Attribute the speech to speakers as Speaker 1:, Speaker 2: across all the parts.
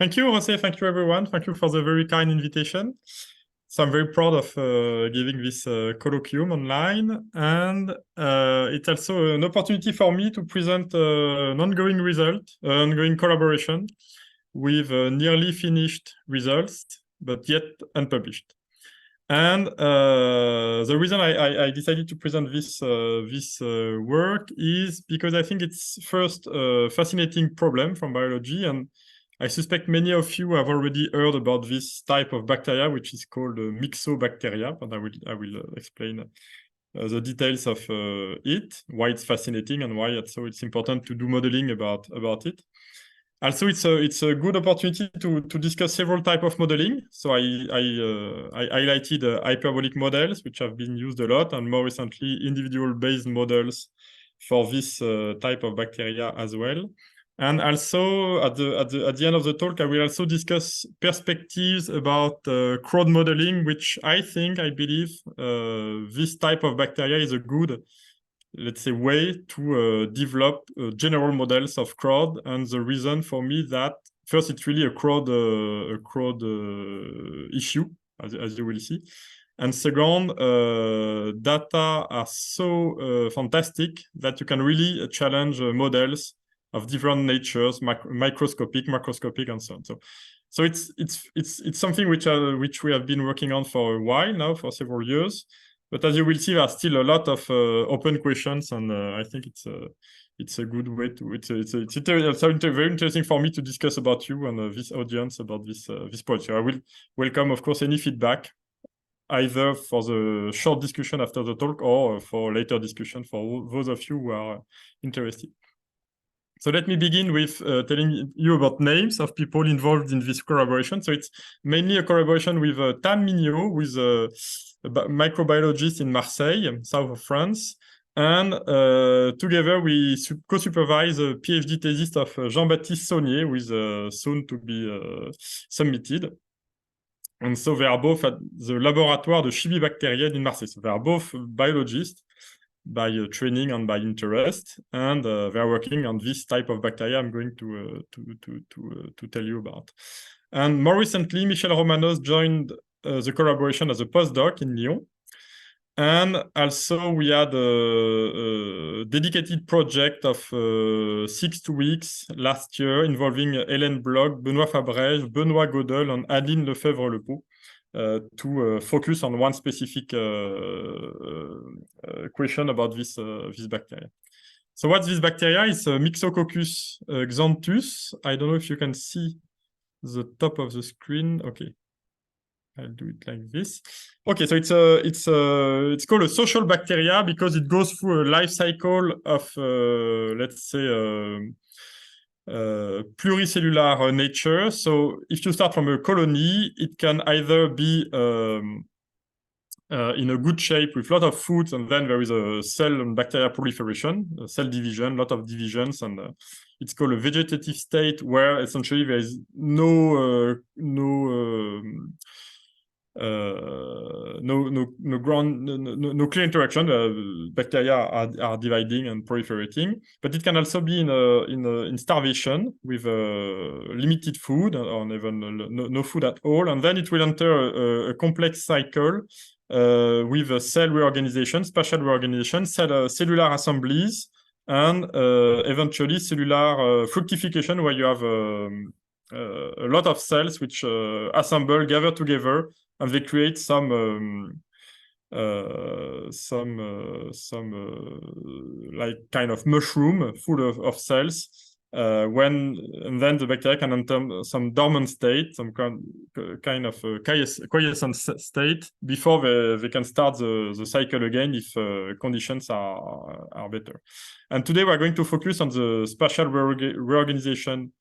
Speaker 1: Thank you, Jose. Thank you, everyone. Thank you for the very kind invitation. So I'm very proud of giving this colloquium online. And it's also an opportunity for me to present an ongoing result, ongoing collaboration with nearly finished results, but yet unpublished. And the reason I decided to present this work is because I think it's first a fascinating problem from biology, and I suspect many of you have already heard about this type of bacteria, which is called myxobacteria, and I will explain the details of it, why it's fascinating, and why it's important to do modeling about it. Also, it's a good opportunity to discuss several types of modeling. So I highlighted hyperbolic models, which have been used a lot, and more recently, individual-based models for this type of bacteria as well. And also, at the end of the talk, I will also discuss perspectives about crowd modeling, which I believe this type of bacteria is a good, let's say, way to develop general models of crowd. And the reason for me that first, it's really a crowd issue, as you will see. And second, data are so fantastic that you can really challenge models of different natures, microscopic, macroscopic, and so on. So it's something which we have been working on for a while now, for several years. But as you will see, there are still a lot of open questions, and I think it's a good way to. It's very interesting for me to discuss about you and this audience about this project. I will welcome, of course, any feedback, either for the short discussion after the talk or for later discussion for those of you who are interested. So let me begin with telling you about names of people involved in this collaboration. So it's mainly a collaboration with Tam Mignot, who is a microbiologist in Marseille, south of France. And together we co-supervise a PhD thesis of Jean-Baptiste Saunier, who is soon to be submitted. And so they are both at the Laboratoire de Chimie Bactérienne in Marseille. So they are both biologists by training and by interest, and they are working on this type of bacteria I'm going to tell you about. And more recently, Michel Romanos joined the collaboration as a postdoc in Lyon. And also we had a dedicated project of 6 weeks last year involving Hélène Bloch, Benoît Fabrège, Benoît Godel, and Adeline Lefebvre-Lepeau. To focus on one specific question about this bacteria. So what's this bacteria? It's a Myxococcus xanthus. I don't know if you can see the top of the screen. Okay, I'll do it like this. Okay, so it's called a social bacteria because it goes through a life cycle of let's say pluricellular nature. So if you start from a colony, it can either be in a good shape with a lot of food, and then there is a cell and bacteria proliferation, cell division, a lot of divisions, and it's called a vegetative state where essentially there is no clear interaction. Bacteria are dividing and proliferating, but it can also be in starvation with limited food or even no food at all, and then it will enter a complex cycle with a cell reorganization, spatial reorganization, cellular assemblies, and eventually cellular fructification, where you have a lot of cells which assemble, gather together, and they create some like kind of mushroom full of cells. And then the bacteria can enter some dormant state, some kind of quiescent state before they can start the cycle again if conditions are better. And today we're going to focus on the spatial reorganization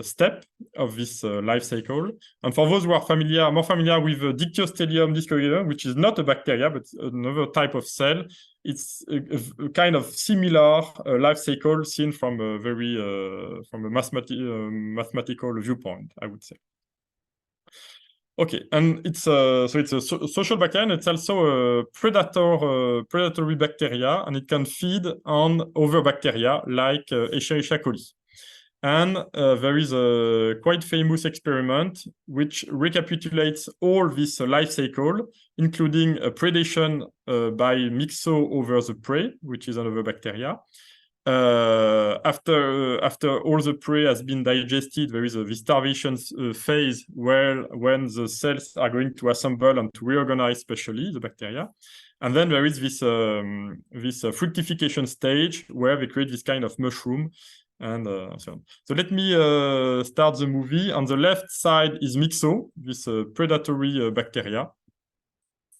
Speaker 1: step of this life cycle. And for those who are more familiar with Dictyostelium discoideum, which is not a bacteria but another type of cell, it's a kind of similar life cycle seen from a very mathematical viewpoint, I would say. Okay, and it's a social bacteria, and it's also a predatory bacteria, and it can feed on other bacteria like Escherichia coli. And there is a quite famous experiment which recapitulates all this life cycle, including predation by myxo over the prey, which is another bacteria. After all the prey has been digested, there is this starvation phase where when the cells are going to assemble and to reorganize, especially the bacteria. And then there is this fructification stage where they create this kind of mushroom and so on. So let me start the movie. On the left side is myxo, this predatory bacteria.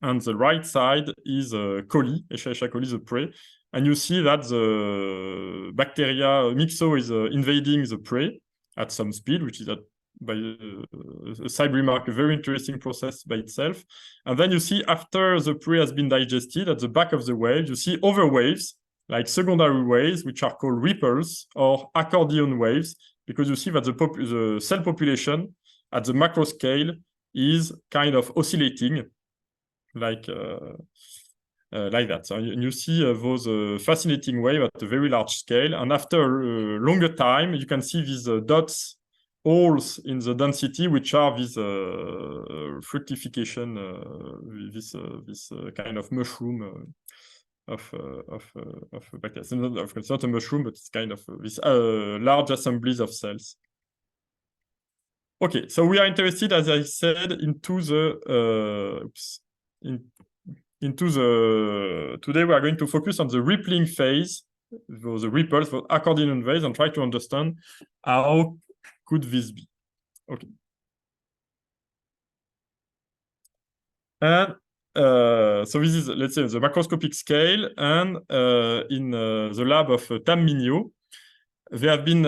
Speaker 1: And the right side is coli, Escherichia coli, the prey. And you see that the bacteria myxo is invading the prey at some speed, which is by a side remark, a very interesting process by itself. And then you see after the prey has been digested, at the back of the wave, you see other waves, like secondary waves, which are called ripples or accordion waves, because you see that the cell population at the macro scale is kind of oscillating like that. So you see those fascinating waves at a very large scale. And after a longer time, you can see these dots, holes in the density, which are this fructification, this kind of mushroom of bacteria. It's not a mushroom, but it's kind of this large assemblies of cells. Okay, so we are interested, as I said, into the today we are going to focus on the rippling phase, the ripples, the accordion phase, and try to understand how could this be. Okay. And so this is, let's say, the macroscopic scale, and in the lab of Tam Mignot, they have been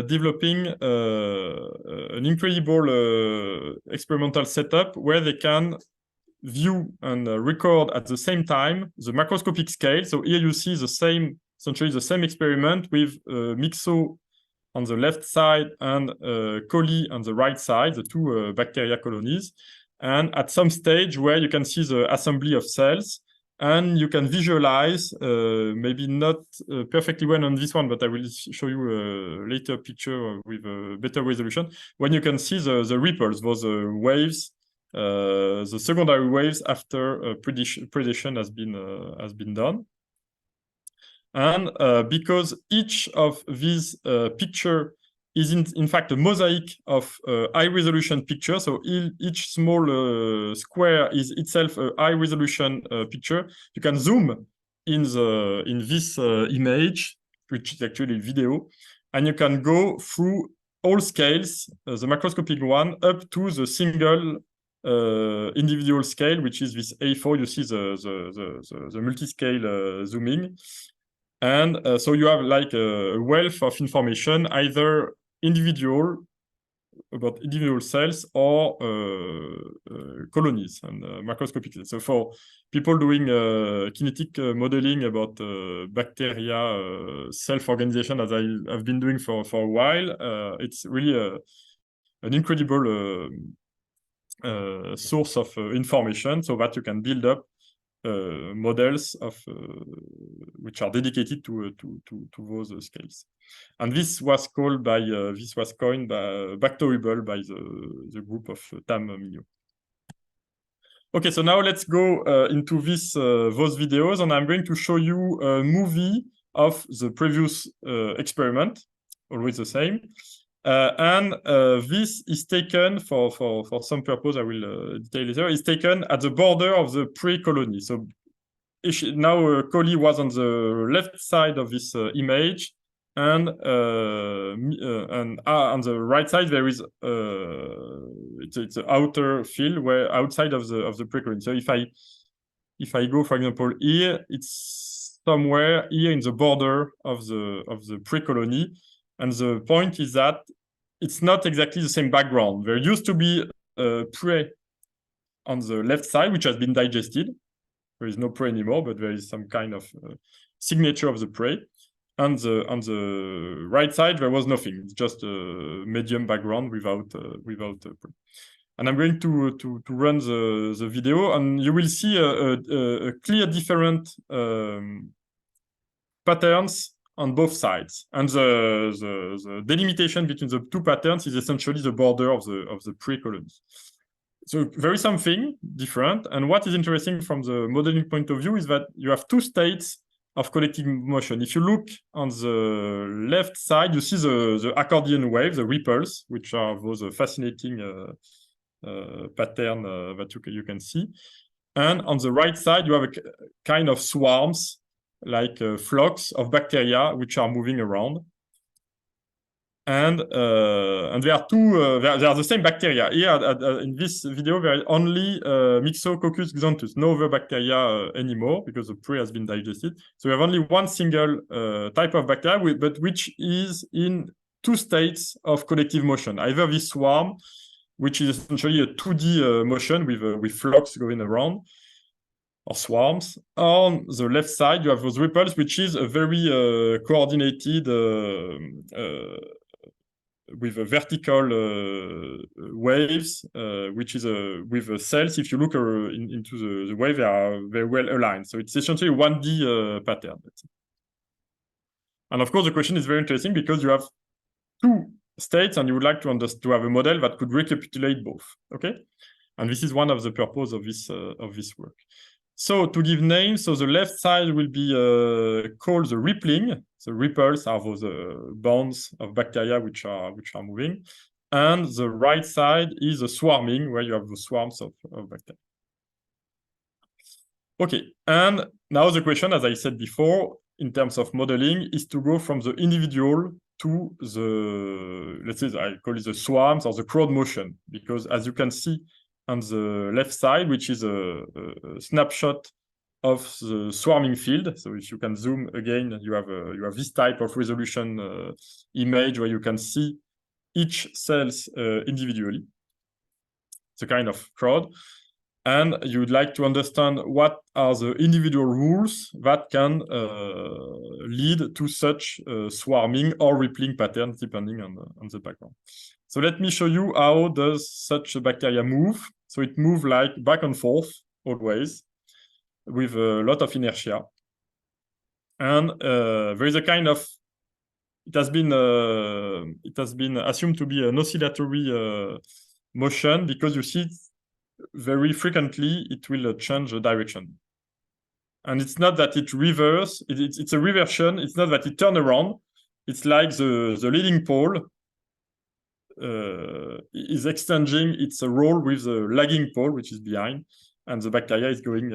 Speaker 1: developing an incredible experimental setup where they can view and record at the same time the macroscopic scale. So here you see the same, essentially the same experiment with myxo on the left side and coli on the right side, the two bacteria colonies. And at some stage where you can see the assembly of cells, and you can visualize, maybe not perfectly well on this one, but I will show you a later picture with a better resolution, when you can see the ripples, those waves, the secondary waves after predation has been done. And because each of these picture is in fact a mosaic of high resolution picture, so each small square is itself a high resolution picture, you can zoom in this image, which is actually video, and you can go through all scales, the macroscopic one, up to the single individual scale, which is this A4. You see the multi-scale zooming. And so you have like a wealth of information, either about individual cells or colonies and macroscopic. So for people doing kinetic modeling about bacteria self-organization, as I've been doing for a while, it's really an incredible source of information, so that you can build up models of which are dedicated to those scales. And this was coined by Bactorable by the group of Tam Mignot. Okay, so now let's go into those videos, and I'm going to show you a movie of the previous experiment, always the same. And this is taken for some purpose, I will detail later, is taken at the border of the pre-colony. So now coli was on the left side of this image, and on the right side there is it's an outer field where outside of the pre-colony. So if I go, for example, here, it's somewhere here in the border of the pre-colony. And the point is that it's not exactly the same background. There used to be prey on the left side, which has been digested. There is no prey anymore, but there is some kind of signature of the prey. And on the right side, there was nothing. It's just a medium background without prey. And I'm going to run the video, and you will see a clear different patterns on both sides. And the delimitation between the two patterns is essentially the border of the pre-colonies. So very something different. And what is interesting from the modeling point of view is that you have two states of collective motion. If you look on the left side, you see the accordion wave, the ripples, which are those fascinating pattern that you can see. And on the right side, you have a kind of swarms, like flocks of bacteria, which are moving around. And they are two, they are the same bacteria. Here in this video, there is only Myxococcus xanthus, no other bacteria anymore because the prey has been digested. So we have only one single type of bacteria, but which is in two states of collective motion. Either this swarm, which is essentially a 2D motion with flocks going around, or swarms. On the left side, you have those ripples, which is a very coordinated with a vertical waves, which is with cells. If you look into the wave, they are very well aligned. So it's essentially a 1D pattern. And of course, the question is very interesting because you have two states and you would like to have a model that could recapitulate both. Okay, and this is one of the purpose of this work. So to give names, so the left side will be called the rippling. The ripples are those bonds of bacteria which are moving, and the right side is the swarming, where you have the swarms of bacteria. Okay, and now the question, as I said before, in terms of modeling, is to go from the individual to the, let's say, I call it the swarms or the crowd motion, because as you can see on the left side, which is a snapshot of the swarming field. So if you can zoom again, you have this type of resolution image where you can see each cells individually. It's a kind of crowd. And you would like to understand what are the individual rules that can lead to such swarming or rippling patterns, depending on the background. So let me show you how does such a bacteria move. So it moves like back and forth always with a lot of inertia. And there is a kind of, it has been assumed to be an oscillatory motion, because you see very frequently it will change the direction. And it's not that it reverse, it's a reversion. It's not that it turn around. It's like the leading pole is exchanging its role with the lagging pole, which is behind, and the bacteria is going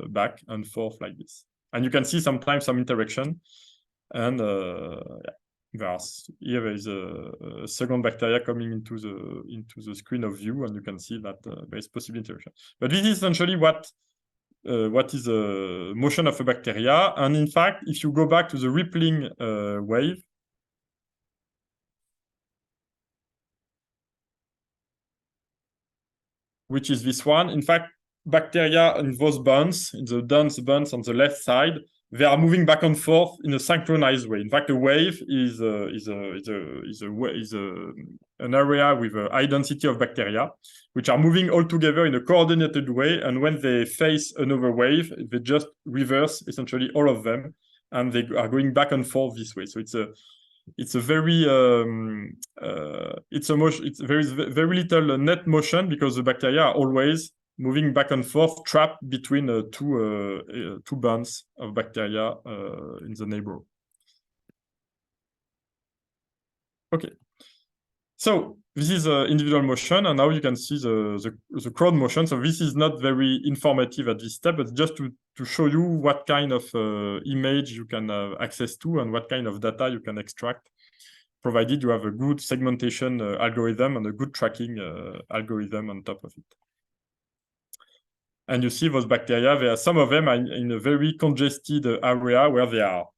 Speaker 1: back and forth like this. And you can see sometimes some interaction. And here is a second bacteria coming into the screen of view, and you can see that there is possible interaction. But this is essentially what is the motion of a bacteria. And in fact, if you go back to the rippling wave, which is this one, in fact, bacteria in those bonds, in the dense bonds on the left side, they are moving back and forth in a synchronized way. In fact, a wave is an area with a high density of bacteria, which are moving all together in a coordinated way. And when they face another wave, they just reverse essentially all of them, and they are going back and forth this way. So it's a very there is very little net motion, because the bacteria are always moving back and forth, trapped between two bands of bacteria in the neighborhood. Okay, so this is individual motion, and now you can see the crowd motion. So this is not very informative at this step, but just to show you what kind of image you can have access to and what kind of data you can extract, provided you have a good segmentation algorithm and a good tracking algorithm on top of it. And you see those bacteria, some of them are in a very congested area where they are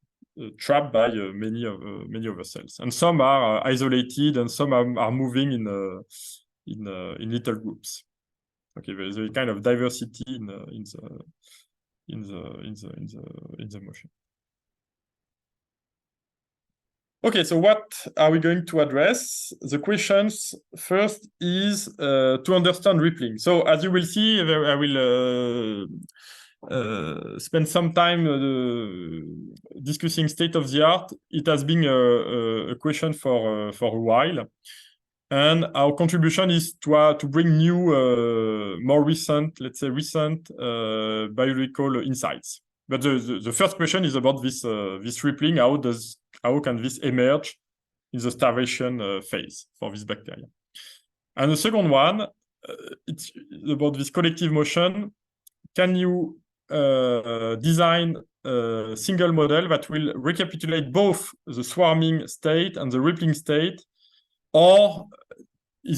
Speaker 1: trapped by many other cells. And some are isolated, and some are moving in little groups. Okay, there is a kind of diversity in the motion. Okay, so what are we going to address? The questions first is to understand rippling. So as you will see, I will spent some time discussing state of the art. It has been a question for a while. And our contribution is to bring new, more recent, let's say recent biological insights. But the first question is about this rippling. How can this emerge in the starvation phase for this bacteria? And the second one, it's about this collective motion. Can you design a single model that will recapitulate both the swarming state and the rippling state, or or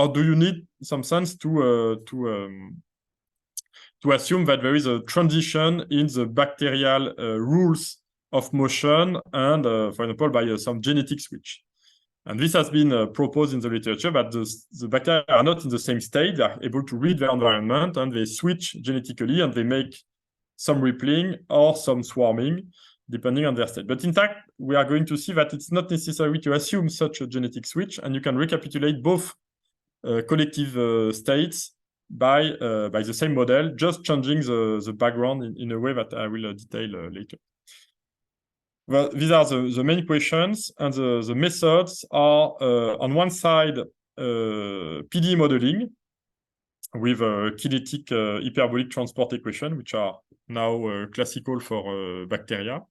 Speaker 1: do you need some sense to assume that there is a transition in the bacterial rules of motion and, for example, by some genetic switch? And this has been proposed in the literature that the bacteria are not in the same state. They are able to read their environment and they switch genetically and they make some rippling or some swarming, depending on their state. But in fact, we are going to see that it's not necessary to assume such a genetic switch, and you can recapitulate both collective states by the same model, just changing the background in a way that I will detail later. Well, these are the main questions, and the methods are, on one side, PD modeling with a kinetic hyperbolic transport equation, which are now classical for bacteria.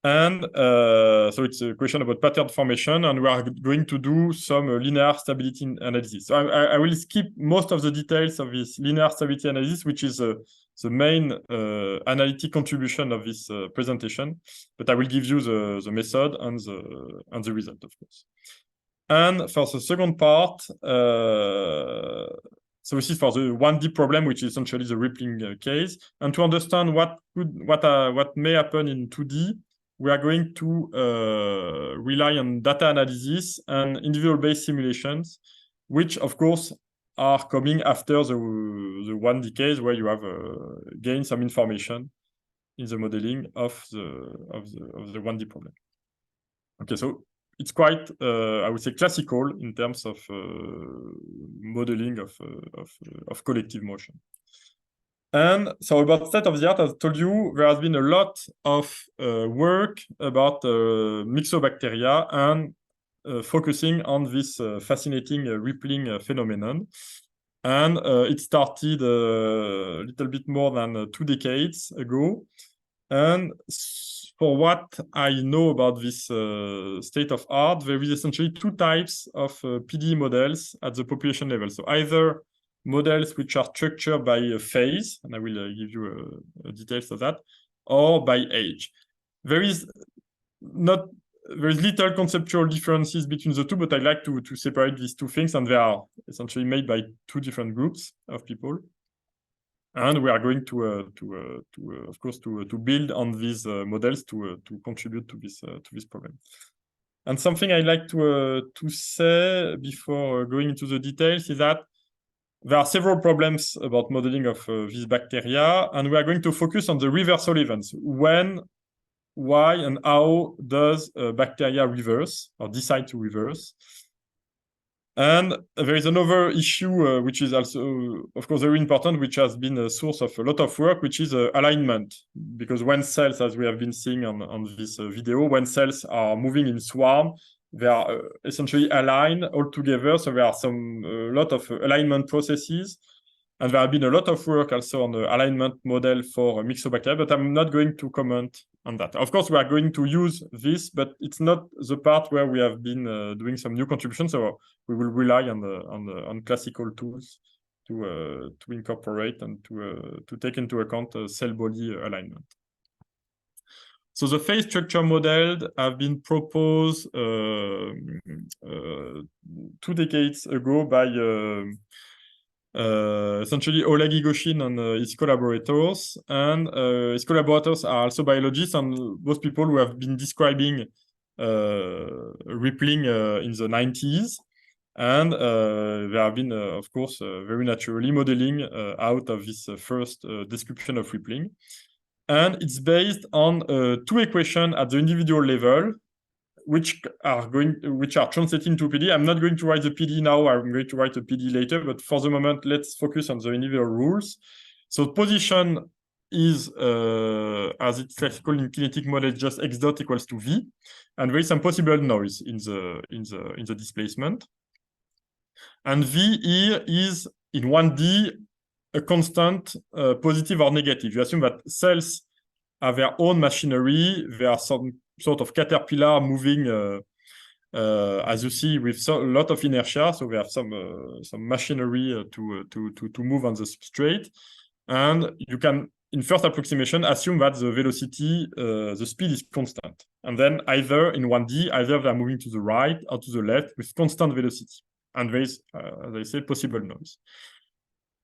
Speaker 1: And so it's a question about pattern formation, and we are going to do some linear stability analysis. So I will skip most of the details of this linear stability analysis, which is the main analytic contribution of this presentation, but I will give you the method and the result, of course. And for the second part, so this is for the 1D problem, which is essentially the rippling case. And to understand what may happen in 2D, we are going to rely on data analysis and individual-based simulations, which, of course, are coming after the 1D case, where you have gained some information in the modeling of the 1D problem. Okay, so it's quite, I would say, classical in terms of modeling of collective motion. And so about state of the art, as I told you, there has been a lot of work about myxobacteria and focusing on this fascinating rippling phenomenon. And it started a little bit more than 2 decades ago. And for what I know about this state of art, there is essentially 2 types of PD models at the population level. So either models which are structured by phase, and I will give you details of that, or by age. There is little conceptual differences between the two, but I like to separate these 2 things, and they are essentially made by 2 different groups of people. And we are going to of course, to build on these models to contribute to this problem. And something I like to say before going into the details is that there are several problems about modeling of these bacteria, and we are going to focus on the reversal events. When, why, and how does bacteria reverse or decide to reverse? And there is another issue which is also, of course, very important, which has been a source of a lot of work, which is alignment. Because when cells, as we have been seeing on this video, when cells are moving in swarm, they are essentially aligned all together. So there are a lot of alignment processes. And there have been a lot of work also on the alignment model for myxobacteria, but I'm not going to comment on that. Of course, we are going to use this, but it's not the part where we have been doing some new contributions. So we will rely on classical tools to incorporate and to take into account cell body alignment. So the phase structure model have been proposed 2 decades ago by essentially Oleg Igoshin and his collaborators. And his collaborators are also biologists, and those people who have been describing rippling in the 90s. And they have been, of course, very naturally modeling out of this first description of rippling. And it's based on 2 equations at the individual level. which are translating to PD. I'm not going to write the PD now. I'm going to write a PD later, but for the moment, let's focus on the individual rules. So position is, as it's classical in kinetic model, just x dot equals to v, and there is some possible noise in the displacement. And v here is in 1D a constant, positive or negative. You assume that cells have their own machinery. There are some sort of caterpillar moving, as you see, with a lot of inertia. So we have some machinery to move on the substrate, and you can, in first approximation, assume that the velocity, the speed is constant, and then either in 1D, either they're moving to the right or to the left with constant velocity, and there is, as I say, possible noise.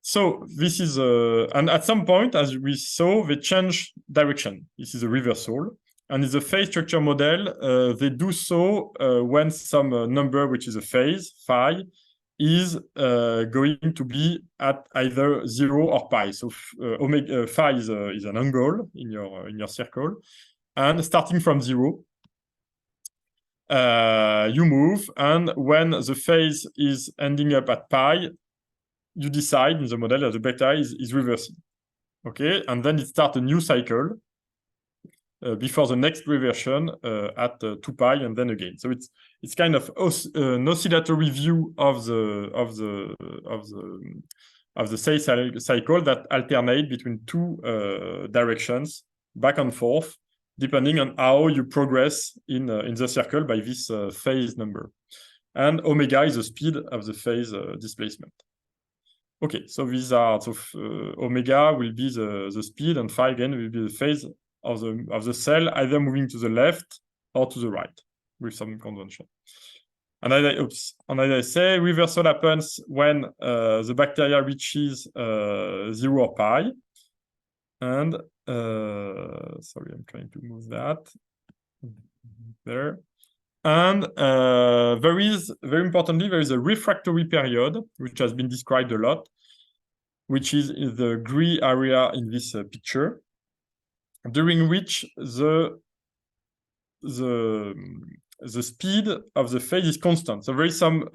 Speaker 1: So this is, and at some point, as we saw, they change direction. This is a reversal. And in the phase structure model, they do so when some number, which is a phase, phi, is going to be at either 0 or pi. So omega phi is an angle in your circle. And starting from 0, you move. And when the phase is ending up at pi, you decide in the model that the beta is reversing. Okay, and then it starts a new cycle before the next reversion at 2 pi, and then again. So it's kind of an oscillatory view of the phase cycle that alternate between two directions, back and forth, depending on how you progress in the circle by this phase number. And omega is the speed of the phase displacement. Okay, so these are, so omega will be the speed, and phi again will be the phase of the cell, either moving to the left or to the right with some convention. And as I say, reversal happens when the bacteria reaches 0 or pi. And sorry, I'm trying to move that there. And there is, very importantly, there is a refractory period, which has been described a lot, which is in the gray area in this picture, during which the speed of the phase is constant. So there is some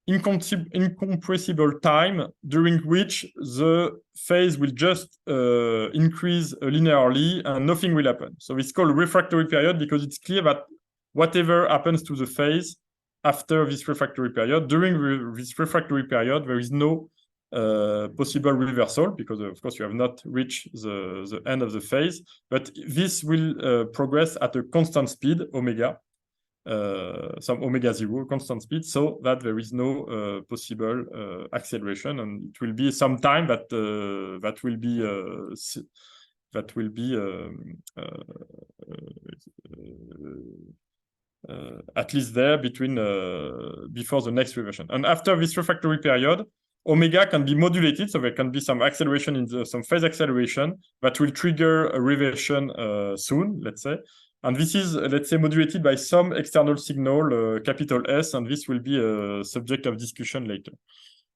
Speaker 1: incompressible time during which the phase will just increase linearly and nothing will happen. So it's called refractory period because it's clear that whatever happens to the phase after this refractory period, during this refractory period, there is no possible reversal because, of course, you have not reached the end of the phase, but this will progress at a constant speed, omega, some omega 0 constant speed, so that there is no possible acceleration, and it will be some time that will be at least there between before the next reversion. And after this refractory period, omega can be modulated, so there can be some acceleration in some phase acceleration that will trigger a reversion soon, let's say. And this is, let's say, modulated by some external signal, capital S, and this will be a subject of discussion later.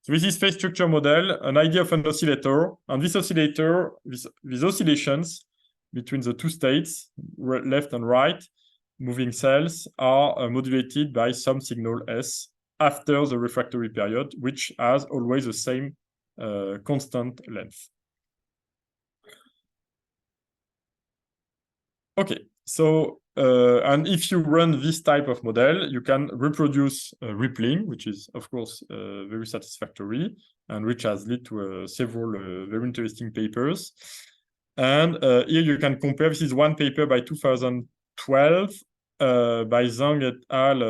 Speaker 1: So this is phase structure model, an idea of an oscillator, and this oscillator, these oscillations between the two states, left and right, moving cells, are modulated by some signal S after the refractory period, which has always the same constant length. Okay, so, and if you run this type of model, you can reproduce rippling, which is, of course, very satisfactory, and which has led to several very interesting papers. And here you can compare, this is one paper by 2012, by Zhang et al.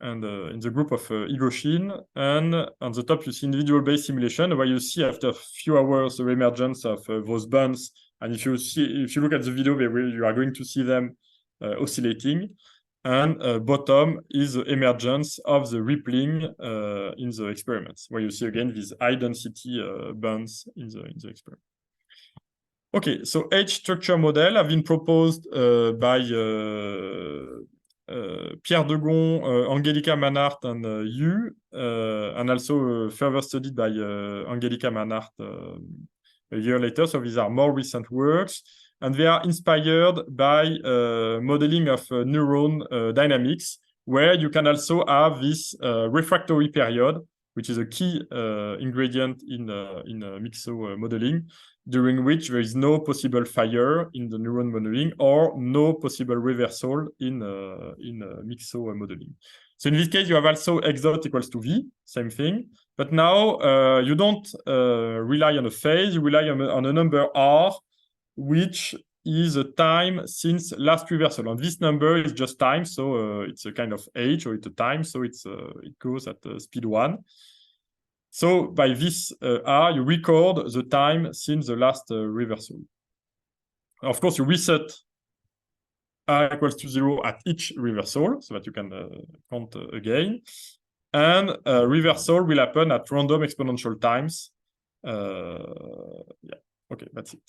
Speaker 1: And in the group of Igoshin, and on the top you see individual-based simulation, where you see after a few hours the emergence of those bands. And if you look at the video, you are going to see them oscillating. And bottom is the emergence of the rippling in the experiments, where you see again these high density bands in the experiment. Okay, so H structure model have been proposed by Pierre Degon, Angelica Manhart, and Yu, and also further studied by Angelica Manhart a year later. So these are more recent works. and they are inspired by modeling of neuron dynamics, where you can also have this refractory period, which is a key ingredient in MIXO modeling, during which there is no possible fire in the neuron modeling or no possible reversal in MIXO modeling. So in this case, you have also x dot equals to v, same thing. But now you don't rely on a phase, you rely on a number r, which is a time since last reversal. And this number is just time, so it's a kind of h, or it's a time, so it goes at speed 1. So by this r, you record the time since the last reversal. Of course, you reset r equals to 0 at each reversal, so that you can count again. And reversal will happen at random exponential times. Yeah, okay, that's it.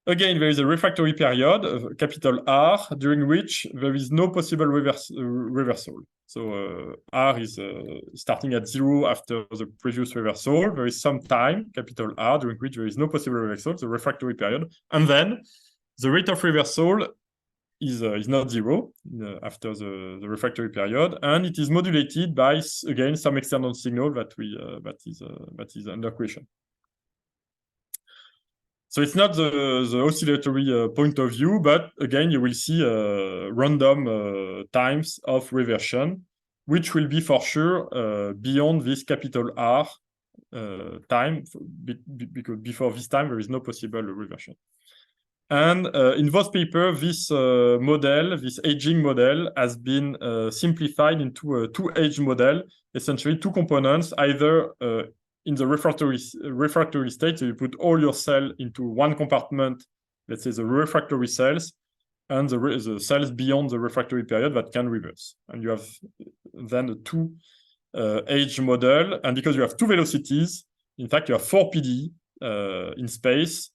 Speaker 1: Again, there is a refractory period, capital R, during which there is no possible reversal. So R is starting at 0 after the previous reversal. There is some time, capital R, during which there is no possible reversal, the refractory period. And then the rate of reversal is not 0 after the refractory period, and it is modulated by, again, some external signal that is under question. So it's not the oscillatory point of view, but again, you will see random times of reversion, which will be for sure beyond this capital R time, because before this time, there is no possible reversion. And in both papers, this model, this aging model, has been simplified into a two-age model, essentially two components, either in the refractory state, so you put all your cells into one compartment, let's say the refractory cells, and the cells beyond the refractory period that can reverse. And you have then a two-age model, and because you have two velocities, in fact, you have 4 PD in space,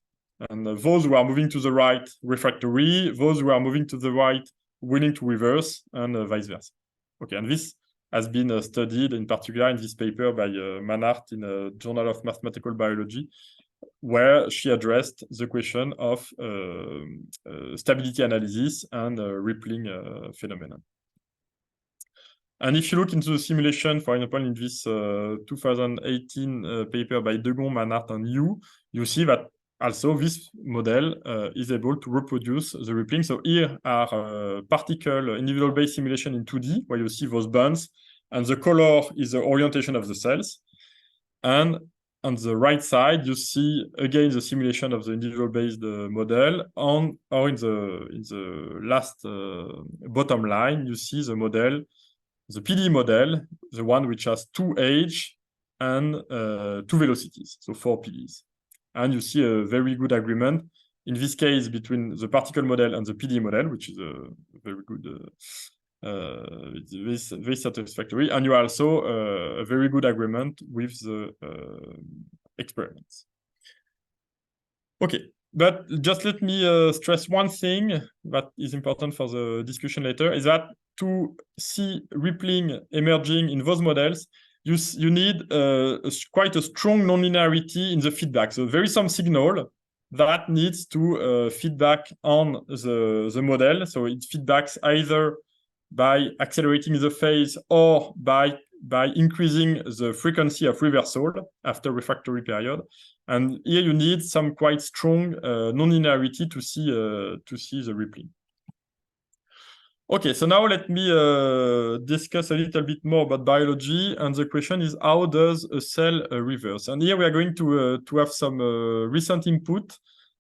Speaker 1: and those who are moving to the right, refractory, those who are moving to the right, willing to reverse, and vice versa. Okay, and this has been studied in particular in this paper by Manhart in a Journal of Mathematical Biology, where she addressed the question of stability analysis and rippling phenomenon. And if you look into the simulation, for example, in this 2018 paper by Degon, Manhart, and you see that also this model is able to reproduce the rippling. So here are particle individual base simulation in 2D, where you see those bands, and the color is the orientation of the cells. And on the right side, you see again the simulation of the individual based model. Or in the last bottom line, you see the model, the PD model, the one which has 2 age and 2 velocities, so 4 PDs. And you see a very good agreement, in this case, between the particle model and the PD model, which is a very good, it's very satisfactory. And you also a very good agreement with the experiments. Okay, but just let me stress one thing that is important for the discussion later, is that to see rippling emerging in those models, you need quite a strong nonlinearity in the feedback. So there is some signal that needs to feedback on the model. So it feedbacks either by accelerating the phase or by increasing the frequency of reversal after refractory period. And here you need some quite strong nonlinearity to see the rippling. Okay, so now let me discuss a little bit more about biology, and the question is, how does a cell reverse? And here we are going to have some recent input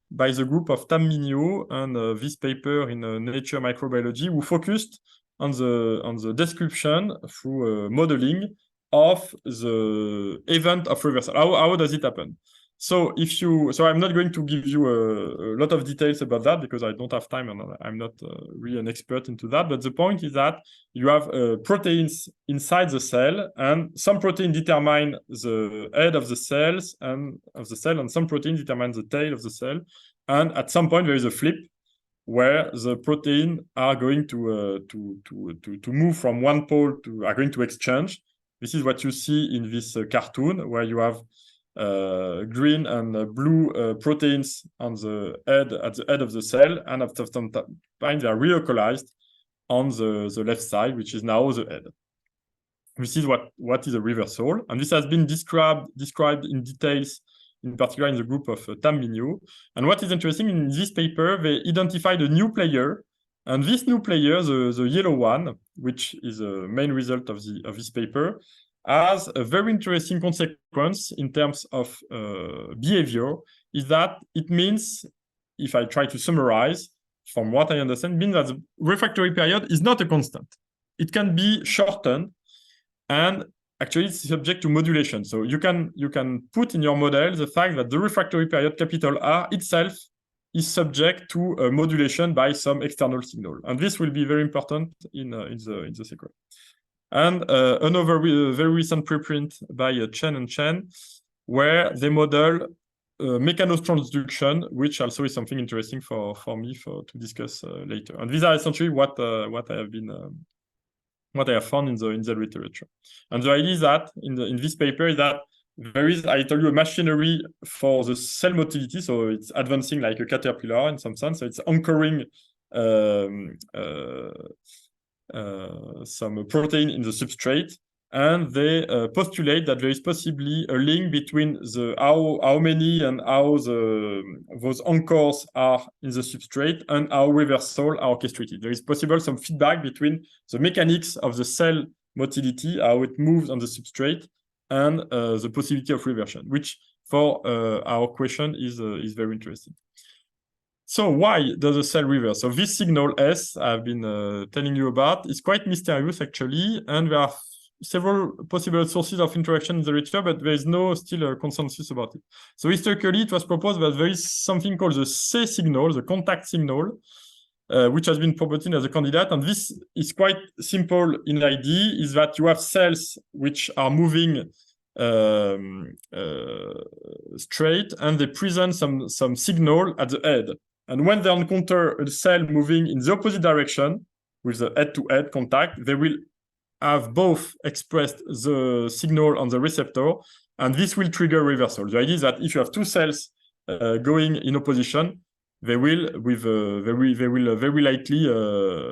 Speaker 1: by the group of Tam Mignot and this paper in Nature Microbiology, who focused on the description through modeling of the event of reversal. How does it happen? So I'm not going to give you a lot of details about that because I don't have time and I'm not really an expert into that. But the point is that you have proteins inside the cell, and some protein determine the head of the cells and some protein determine the tail of the cell. And at some point there is a flip where the protein are going to move from one pole are going to exchange. This is what you see in this cartoon, where you have green and blue proteins on the head, at the head of the cell, and after some time they are relocalized on the left side, which is now the head. This is what is a reversal, and this has been described in details, in particular in the group of Tam Mignot. And what is interesting in this paper, they identified a new player, and this new player, the yellow one, which is a main result of this paper, has a very interesting consequence in terms of behavior, is that it means, if I try to summarize, from what I understand, it means that the refractory period is not a constant. It can be shortened, and actually it's subject to modulation. So you can put in your model the fact that the refractory period, capital R, itself is subject to modulation by some external signal. And this will be very important in the sequel. And another very recent preprint by Chen and Chen, where they model mechanotransduction, which also is something interesting for me to discuss later. And these are essentially what I have found in the literature. And the idea is that in this paper is that there is, I told you, a machinery for the cell motility, so it's advancing like a caterpillar in some sense. So it's anchoring some protein in the substrate, and they postulate that there is possibly a link between the how many and how those anchors are in the substrate and how reversal are orchestrated. There is possible some feedback between the mechanics of the cell motility, how it moves on the substrate, and the possibility of reversion, which for our question is very interesting. So why does a cell reverse? So this signal S I've been telling you about is quite mysterious actually, and there are several possible sources of interaction in the literature, but there is still a consensus about it. So historically, it was proposed that there is something called the C signal, the contact signal, which has been proposed as a candidate. And this is quite simple in idea, is that you have cells which are moving straight, and they present some signal at the head. And when they encounter a cell moving in the opposite direction with the head-to-head contact, they will have both expressed the signal on the receptor, and this will trigger reversal. The idea is that if you have two cells going in opposition, they will very likely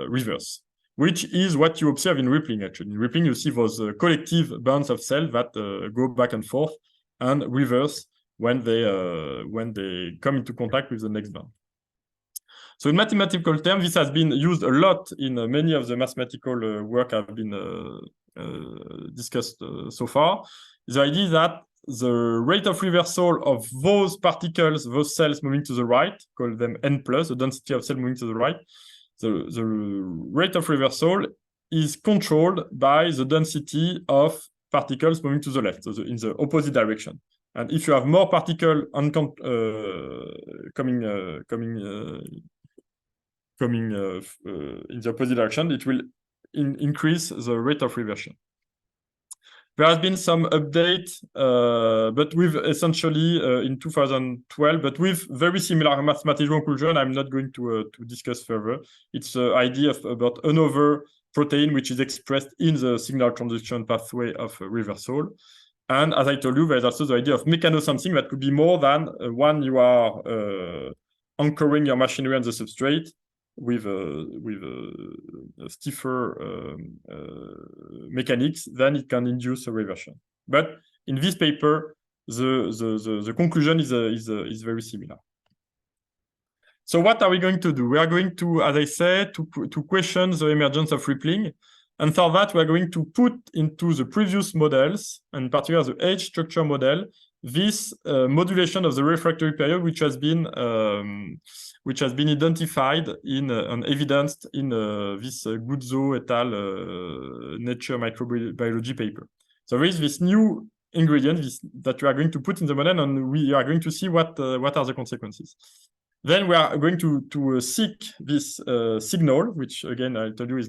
Speaker 1: reverse, which is what you observe in rippling. Actually, in rippling, you see those collective bands of cells that go back and forth and reverse when they come into contact with the next band. So in mathematical terms, this has been used a lot in many of the mathematical work have been discussed so far. The idea is that the rate of reversal of those particles, those cells moving to the right, call them N+, the density of cells moving to the right, the rate of reversal is controlled by the density of particles moving to the left, so in the opposite direction. And if you have more particles coming in the opposite direction, it will increase the rate of reversion. There has been some update, but with essentially in 2012, but with very similar mathematical conclusion. I'm not going to discuss further. It's the idea about another protein which is expressed in the signal transduction pathway of reversal. And as I told you, there's also the idea of mechanosensing that could be more than one you are anchoring your machinery on the substrate with a stiffer mechanics, then it can induce a reversion. But in this paper, the conclusion is very similar. So what are we going to do? We are going to, as I said, to question the emergence of rippling. And for that, we are going to put into the previous models, and in particular the age structure model, this modulation of the refractory period, which has been identified in and evidenced in this Guzzo et al. Nature Microbiology paper. So there is this new ingredient that we are going to put in the model, and we are going to see what are the consequences. Then we are going to seek this signal, which again I told you is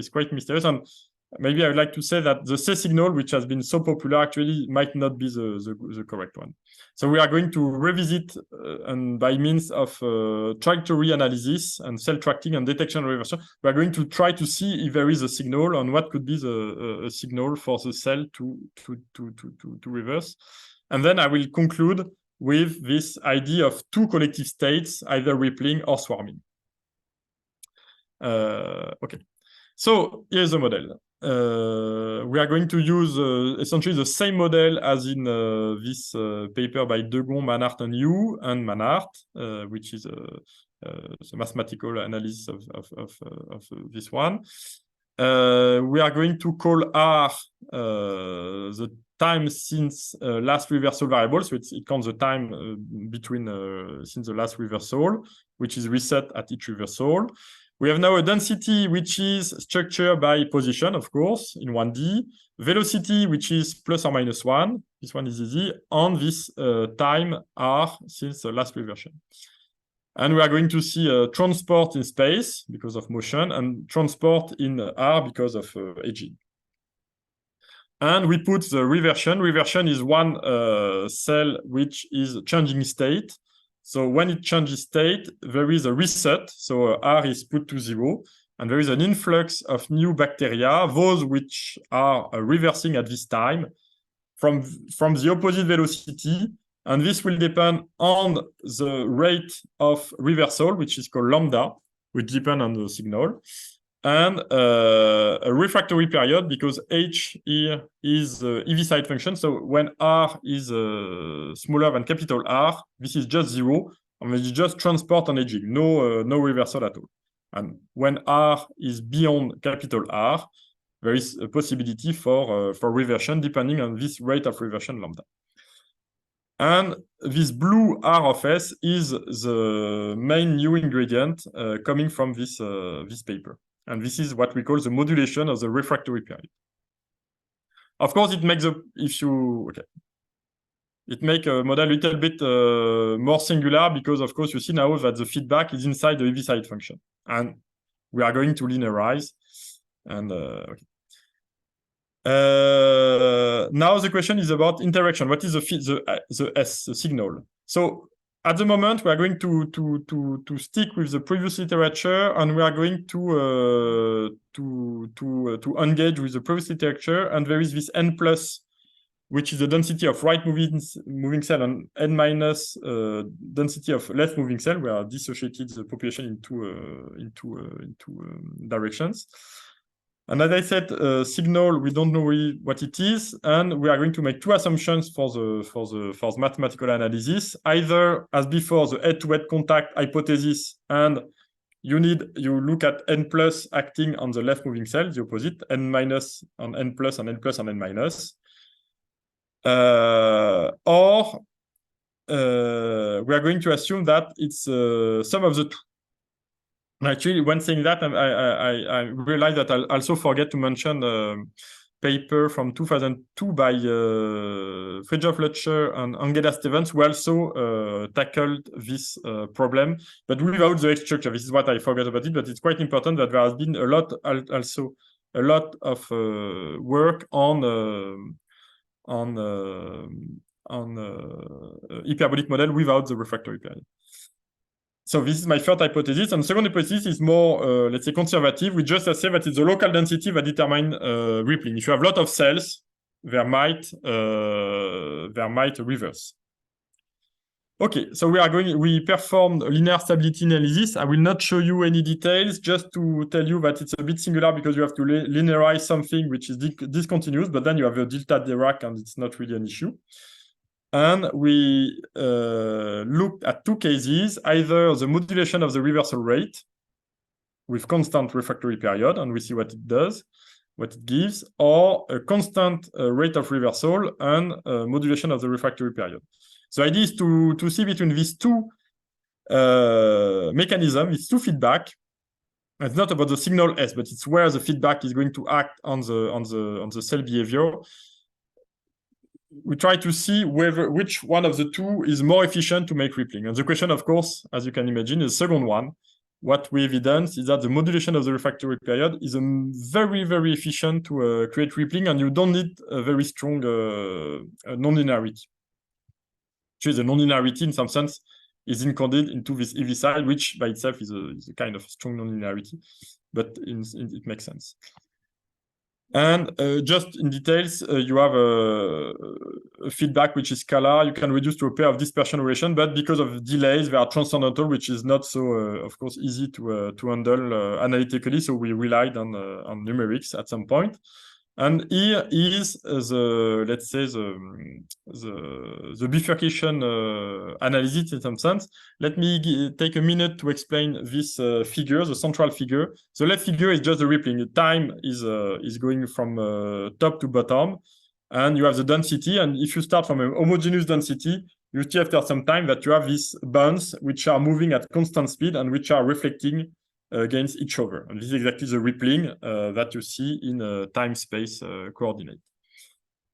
Speaker 1: quite mysterious. And maybe I would like to say that the C signal, which has been so popular, actually might not be the correct one. So we are going to revisit, and by means of trajectory analysis and cell tracking and detection and reversion, we are going to try to see if there is a signal and what could be a signal for the cell to reverse. And then I will conclude with this idea of two collective states, either rippling or swarming. Okay, so here's the model. We are going to use essentially the same model as in this paper by Degon, Manhart, and Yu, and Manhart, which is the mathematical analysis of this one. We are going to call R the time since last reversal variable, so it counts the time between since the last reversal, which is reset at each reversal. We have now a density which is structured by position, of course, in 1D, velocity which is plus or minus 1, this one is easy, on this time R since the last reversion. And we are going to see transport in space because of motion and transport in R because of aging. And we put the reversion. Reversion is one cell which is changing state. So when it changes state, there is a reset. So R is put to 0. And there is an influx of new bacteria, those which are reversing at this time from the opposite velocity. And this will depend on the rate of reversal, which is called lambda, which depends on the signal. And a refractory period, because H here is the EV side function. So when R is smaller than capital R, this is just 0, and it's just transport and aging, no reversal at all. And when R is beyond capital R, there is a possibility for reversion depending on this rate of reversion lambda. And this blue R of S is the main new ingredient coming from this paper. And this is what we call the modulation of the refractory period. Of course, it makes it makes a model a little bit more singular because, of course, you see now that the feedback is inside the EV side function, and we are going to linearize. And now the question is about interaction. What is the S, the signal? So at the moment, we are going to stick with the previous literature, and we are going to engage with the previous literature. And there is this n plus, which is the density of right moving cell, and n minus density of left moving cell. We are dissociated the population into directions. And as I said, signal, we don't know really what it is, and we are going to make two assumptions for the mathematical analysis. Either, as before, the head-to-head contact hypothesis, and you look at n plus acting on the left moving cell, the opposite, n minus on n plus and n plus on n minus. Or we are going to assume that it's sum of the two. Actually, when saying that, I realized that I also forget to mention a paper from 2002 by Fridtjof Lütcher and Angela Stevens, who also tackled this problem, but without the X structure. This is what I forgot about it, but it's quite important that there has been a lot of work on hyperbolic model without the refractory period. So this is my third hypothesis. And the second hypothesis is more, let's say, conservative. We just say that it's the local density that determines rippling. If you have a lot of cells, there might reverse. Okay, so we performed a linear stability analysis. I will not show you any details, just to tell you that it's a bit singular because you have to linearize something which is discontinuous, but then you have a delta Dirac and it's not really an issue. And we looked at two cases, either the modulation of the reversal rate with constant refractory period, and we see what it does, what it gives, or a constant rate of reversal and modulation of the refractory period. So the idea is to see between these two mechanisms, these two feedback. It's not about the signal S, but it's where the feedback is going to act on the cell behavior. We try to see which one of the two is more efficient to make rippling. And the question, of course, as you can imagine, is the second one. What we evidence is that the modulation of the refractory period is very, very efficient to create rippling, and you don't need a very strong nonlinearity. Actually, the nonlinearity, in some sense, is encoded into this EV side, which by itself is a kind of strong nonlinearity, but it makes sense. And just in details, you have a feedback which is scalar. You can reduce to a pair of dispersion relation, but because of delays, they are transcendental, which is not so, of course, easy to handle analytically. So we relied on numerics at some point. And here is the, let's say, the bifurcation analysis in some sense. Let me take a minute to explain this figure, the central figure. The left figure is just the rippling. The time is going from top to bottom, and you have the density. And if you start from a homogeneous density, you see after some time that you have these bands which are moving at constant speed and which are reflecting against each other. And this is exactly the rippling that you see in time-space coordinate.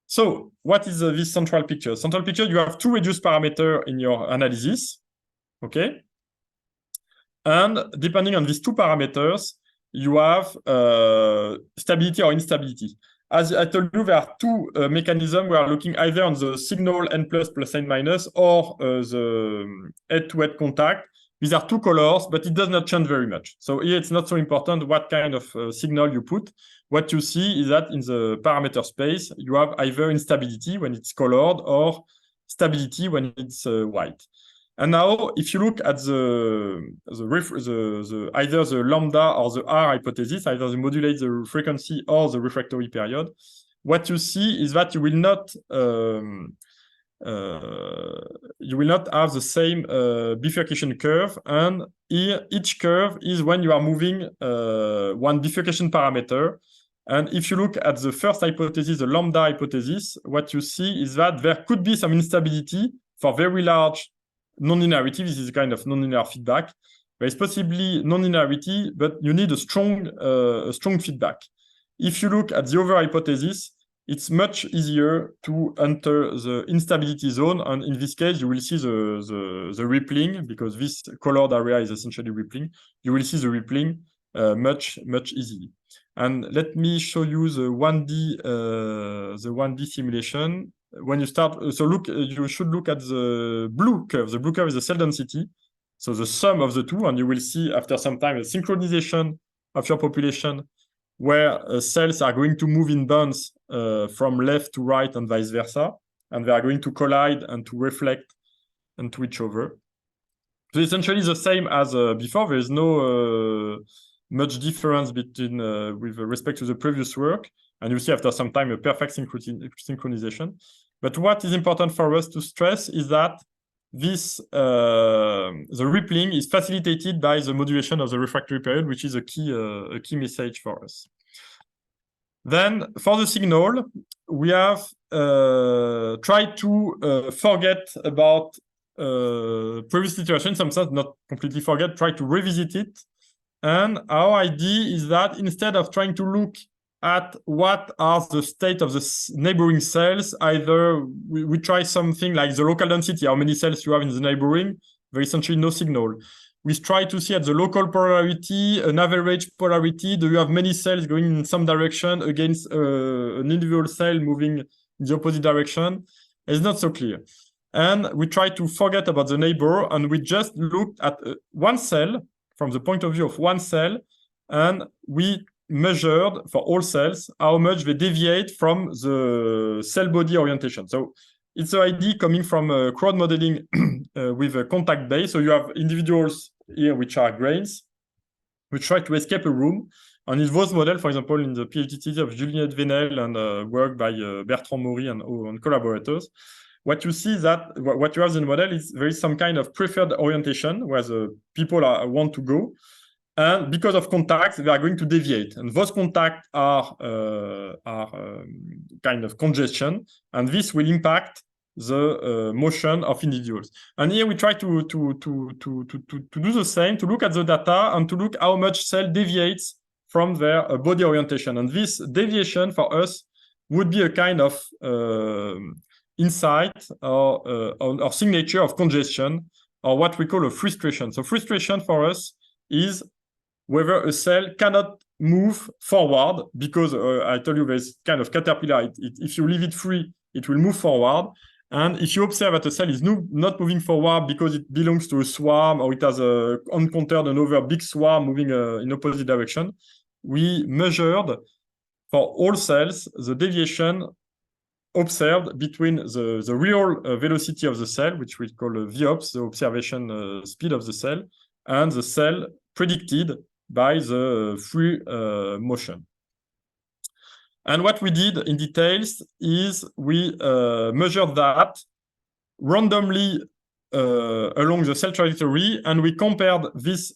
Speaker 1: So what is this central picture? Central picture, you have two reduced parameters in your analysis, okay? And depending on these two parameters, you have stability or instability. As I told you, there are two mechanisms. We are looking either on the signal n plus n minus or the head-to-head contact. These are two colors, but it does not change very much. So here it's not so important what kind of signal you put. What you see is that in the parameter space, you have either instability when it's colored or stability when it's white. And now, if you look at either the lambda or the R hypothesis, either they modulate the frequency or the refractory period, what you see is that you will not have the same bifurcation curve, and here each curve is when you are moving one bifurcation parameter. And if you look at the first hypothesis, the lambda hypothesis, what you see is that there could be some instability for very large non-linearity. This is a kind of nonlinear feedback. There is possibly non-linearity, but you need a strong feedback. If you look at the other hypothesis, it's much easier to enter the instability zone, and in this case, you will see the rippling, because this colored area is essentially rippling. You will see the rippling much easily. And let me show you the 1D simulation. When you start, you should look at the blue curve. The blue curve is the cell density, so the sum of the two, and you will see after some time a synchronization of your population, where cells are going to move in bands from left to right and vice versa, and they are going to collide and to reflect into each other. So essentially the same as before. There is no much difference between with respect to the previous work, and you see after some time a perfect synchronization. But what is important for us to stress is that this the rippling is facilitated by the modulation of the refractory period, which is a key message for us. Then for the signal, we have tried to forget about previous iteration, in some sense, not completely forget, try to revisit it. And our idea is that instead of trying to look at what are the state of the neighboring cells, either we try something like the local density, how many cells you have in the neighboring, there is essentially no signal. We try to see at the local polarity, an average polarity. Do you have many cells going in some direction against an individual cell moving in the opposite direction? It's not so clear. And we try to forget about the neighbor, and we just looked at one cell from the point of view of one cell, and we measured for all cells how much they deviate from the cell body orientation. So it's an idea coming from crowd modeling with a contact base. So you have individuals here which are grains, which try to escape a room. And in those models, for example, in the PhD thesis of Juliette Venel and work by Bertrand Maury and collaborators, what you see is that what you have in the model is there is some kind of preferred orientation where the people want to go. And because of contacts, they are going to deviate. And those contacts are kind of congestion. And this will impact the motion of individuals. And here we try to do the same, to look at the data and to look how much cell deviates from their body orientation. And this deviation for us would be a kind of insight or signature of congestion, or what we call a frustration. So frustration for us is whether a cell cannot move forward, because I told you there's kind of caterpillar. If you leave it free, it will move forward. And if you observe that a cell is not moving forward because it belongs to a swarm, or it has encountered another big swarm moving in opposite direction, we measured for all cells, the deviation observed between the real velocity of the cell, which we call VOPS, the observation speed of the cell, and the cell predicted by the free motion. And what we did in details is we measured that randomly along the cell trajectory, and we compared this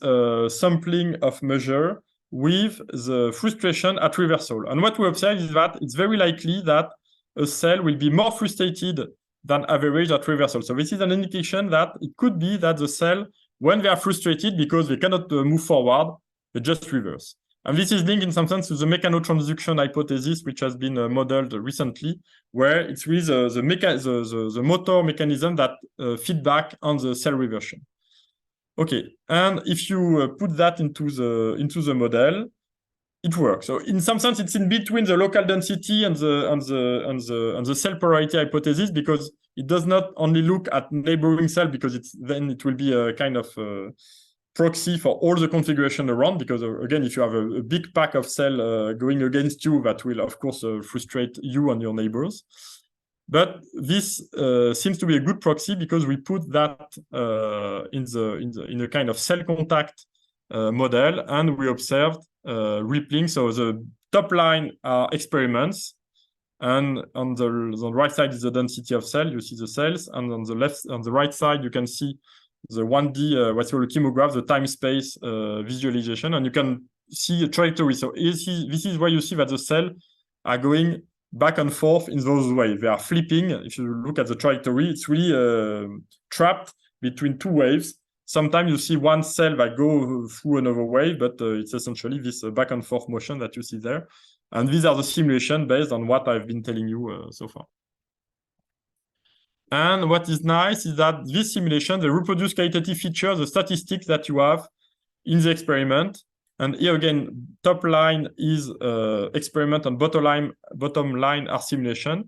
Speaker 1: sampling of measure with the frustration at reversal. And what we observed is that it's very likely that a cell will be more frustrated than average at reversal. So this is an indication that it could be that the cell, when they are frustrated because they cannot move forward, they just reverse. And this is linked in some sense to the mechanotransduction hypothesis, which has been modeled recently, where it's really the motor mechanism that feedback on the cell reversion. Okay, and if you put that into the model, it works. So in some sense, it's in between the local density and the cell polarity hypothesis, because it does not only look at neighboring cell, because then it will be a kind of proxy for all the configuration around, because again, if you have a big pack of cell going against you, that will of course frustrate you and your neighbors. But this seems to be a good proxy, because we put that in a kind of cell contact model, and we observed rippling. So the top line are experiments, and on the right side is the density of cell. You see the cells, and on the right side you can see the 1D what's called a chemograph, the time-space visualization, and you can see a trajectory. So this is where you see that the cells are going back and forth in those waves. They are flipping. If you look at the trajectory, it's really trapped between two waves. Sometimes you see one cell that go through another wave, but it's essentially this back and forth motion that you see there. And these are the simulations based on what I've been telling you so far. And what is nice is that this simulation, they reproduce qualitative features, the statistics that you have in the experiment. And here again, top line is experiment, and bottom line are simulation.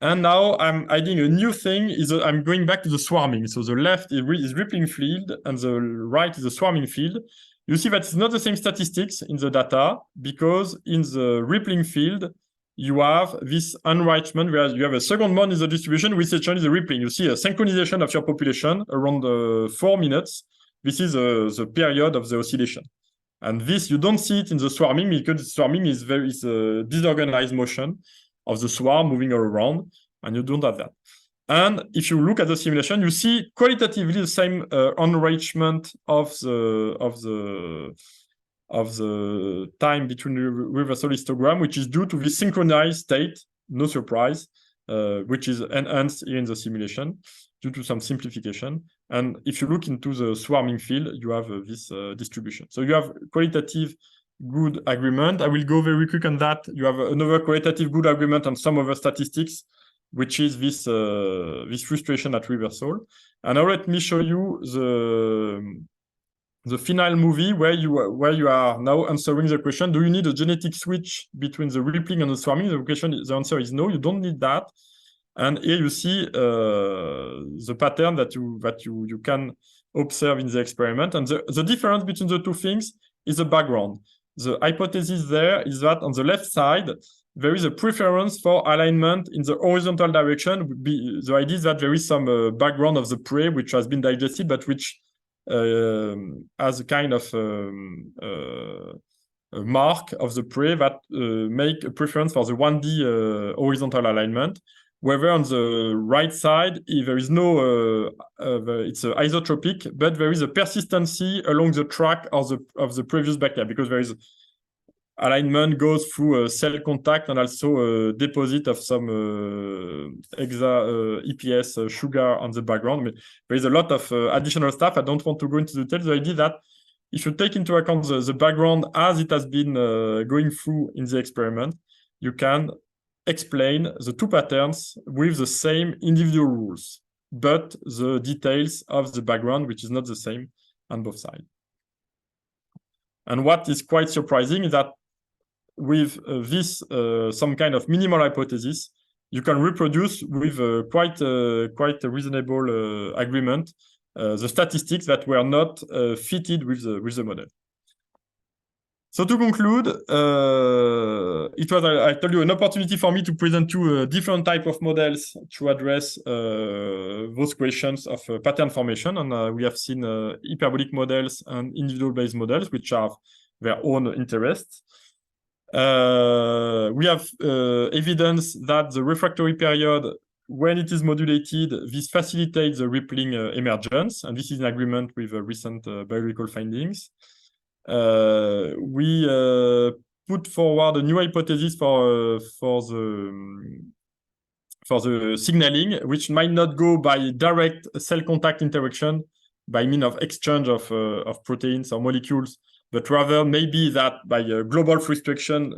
Speaker 1: And now I'm adding a new thing, I'm going back to the swarming. So the left is rippling field, and the right is the swarming field. You see that it's not the same statistics in the data, because in the rippling field, you have this enrichment, whereas you have a second mode in the distribution, which is the rippling. You see a synchronization of your population around 4 minutes. This is the period of the oscillation. And this, you don't see it in the swarming, because swarming is a disorganized motion of the swarm moving all around, and you don't have that. And if you look at the simulation, you see qualitatively the same enrichment of the time between reversal histogram, which is due to the synchronized state, no surprise, which is enhanced here in the simulation due to some simplification. And if you look into the swarming field, you have this distribution. So you have qualitative good agreement. I will go very quick on that. You have another qualitative good agreement on some other statistics, which is this frustration at reversal. And now let me show you the final movie where you are now answering the question: do you need a genetic switch between the rippling and the swarming? The answer is no, you don't need that. And here you see the pattern that you can observe in the experiment. And the difference between the two things is the background. The hypothesis there is that on the left side, there is a preference for alignment in the horizontal direction. The idea is that there is some background of the prey which has been digested, but which has a kind of a mark of the prey that make a preference for the 1D horizontal alignment. Whether on the right side, there is no, it's isotropic, but there is a persistency along the track of the previous bacteria, because there is alignment goes through cell contact and also a deposit of some EPS sugar on the background. There is a lot of additional stuff. I don't want to go into details. The idea that if you take into account the background as it has been going through in the experiment, you can explain the two patterns with the same individual rules, but the details of the background, which is not the same on both sides. And what is quite surprising is that with this some kind of minimal hypothesis, you can reproduce with quite a reasonable agreement the statistics that were not fitted with the model. So to conclude, it was, I told you, an opportunity for me to present you different type of models to address those questions of pattern formation. And we have seen hyperbolic models and individual-based models, which have their own interests. We have evidence that the refractory period, when it is modulated, this facilitates the rippling emergence, and this is in agreement with recent biological findings. We put forward a new hypothesis for the signaling, which might not go by direct cell contact interaction by means of exchange of proteins or molecules, but rather maybe that by global frustration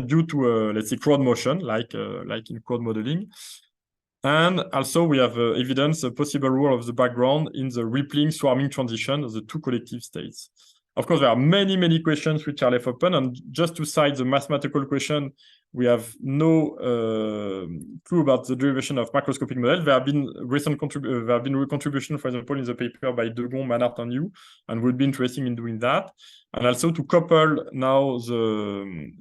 Speaker 1: due to let's say crowd motion, like in crowd modeling. And also we have evidence a possible role of the background in the rippling swarming transition of the two collective states. Of course, there are many questions which are left open, and just to cite the mathematical question, we have no clue about the derivation of macroscopic models. There have been contributions, for example, in the paper by Degon, Manhart, and Yu, and we'd be interested in doing that. And also to couple now the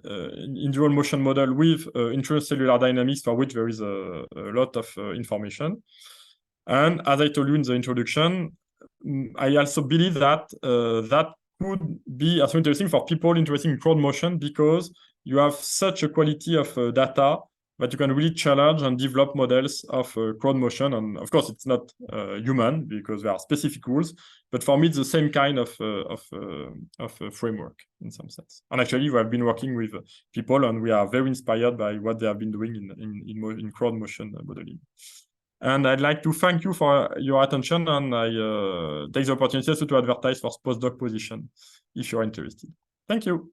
Speaker 1: individual motion model with intracellular dynamics, for which there is a lot of information. And as I told you in the introduction, I also believe that that could be also interesting for people interested in crowd motion, because you have such a quality of data that you can really challenge and develop models of crowd motion. And of course, it's not human because there are specific rules, but for me, it's the same kind of framework in some sense. And actually, we have been working with people, and we are very inspired by what they have been doing in crowd motion modeling. And I'd like to thank you for your attention, and I take the opportunity also to advertise for postdoc position if you're interested. Thank you.